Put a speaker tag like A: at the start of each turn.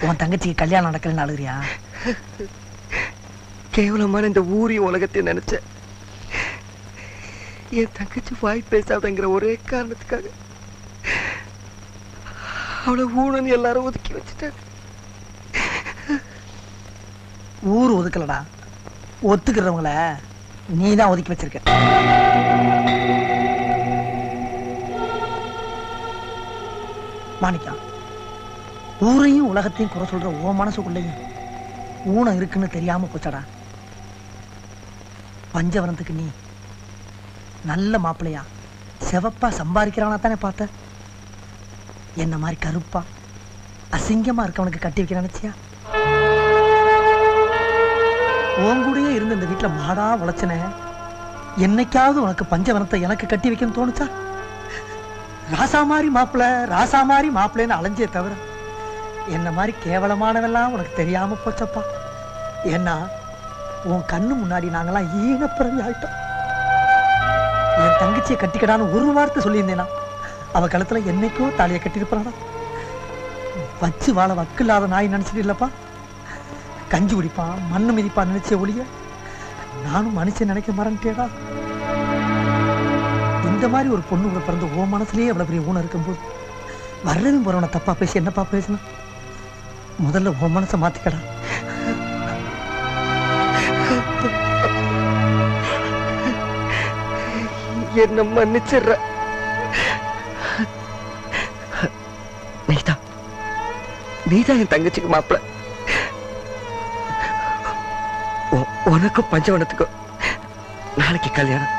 A: உன் தங்கச்சிக்கு கல்யாணம் நடக்கலன்னு அழுகிறியா?
B: கேவலமான இந்த ஊரையும் உலகத்தையும் நினைச்ச என் தங்கச்சி வாய் பேசாதங்கிற ஒரே காரணத்துக்காக அவளை ஊனன்னு எல்லாரும் ஒதுக்கி வச்சுட்டாங்க.
A: ஊர் ஒதுக்கலடா, ஒத்துக்கிறவங்கள நீதான் ஒதுக்கி வச்சிருக்க. மாணிக்கம், ஊரையும் உலகத்தையும் குறை சொல்ற ஓ மனசுக்குள்ளேயும் ஊனம் இருக்குன்னு தெரியாம போச்சடா. பஞ்சவரத்துக்கு நீ நல்ல மாப்பிள்ளையா செவப்பா சம்பாதிக்கிறானா தானே பார்த்த? என்ன மாதிரி கருப்பா அசிங்கமா இருக்கவனுக்கு கட்டி வைக்க நினைச்சியா? உங்கூடயே இருந்து இந்த வீட்டுல மாடா உழைச்சன, என்னைக்காவது உனக்கு பஞ்சவனத்தை எனக்கு கட்டி வைக்கணும்னு தோணுச்சா? ராசா மாதிரி மாப்பிள்ள, ராசா மாதிரி மாப்பிள்ளைன்னு அலைஞ்சே தவிர என்ன மாதிரி கேவலமானவெல்லாம் உனக்கு தெரியாம போச்சப்பா. ஏன்னா உன் கண்ணு முன்னாடி நாங்கெல்லாம் ஈனப்பிறந்து ஆயிட்டோம். என் தங்கச்சியை கட்டிக்கடான்னு ஒரு வார்த்தை சொல்லியிருந்தேனா அவ கழுத்துல என்னைக்கோ தாலியை கட்டிருப்பாடா. வச்சு வாழ வக்கு இல்லாத நாய் நினைச்சிட்டு இல்லப்பா. கஞ்சி குடிப்பான், மண்ணு மிதிப்பான் நினைச்ச ஒளிய நானும் மனுஷன் நினைக்க மறந்துட்டேடா. இந்த மாதிரி ஒரு பொண்ணு கூட பிறந்து ஓ மனசுலயே அவ்வளவு பெரிய ஊனம் இருக்கும்போது வர்றதும் போறவனை தப்பா பேசி என்னப்பா பேசணும்? முதல்ல ஓ மனசை மாத்திக்கடா.
B: என்ன மன்னிச்சிடுற. நீதான் என் தங்கச்சிக்கு மாப்பிள்ள. உனக்கும் பஞ்சவனத்துக்கும் நாளைக்கு கல்யாணம்.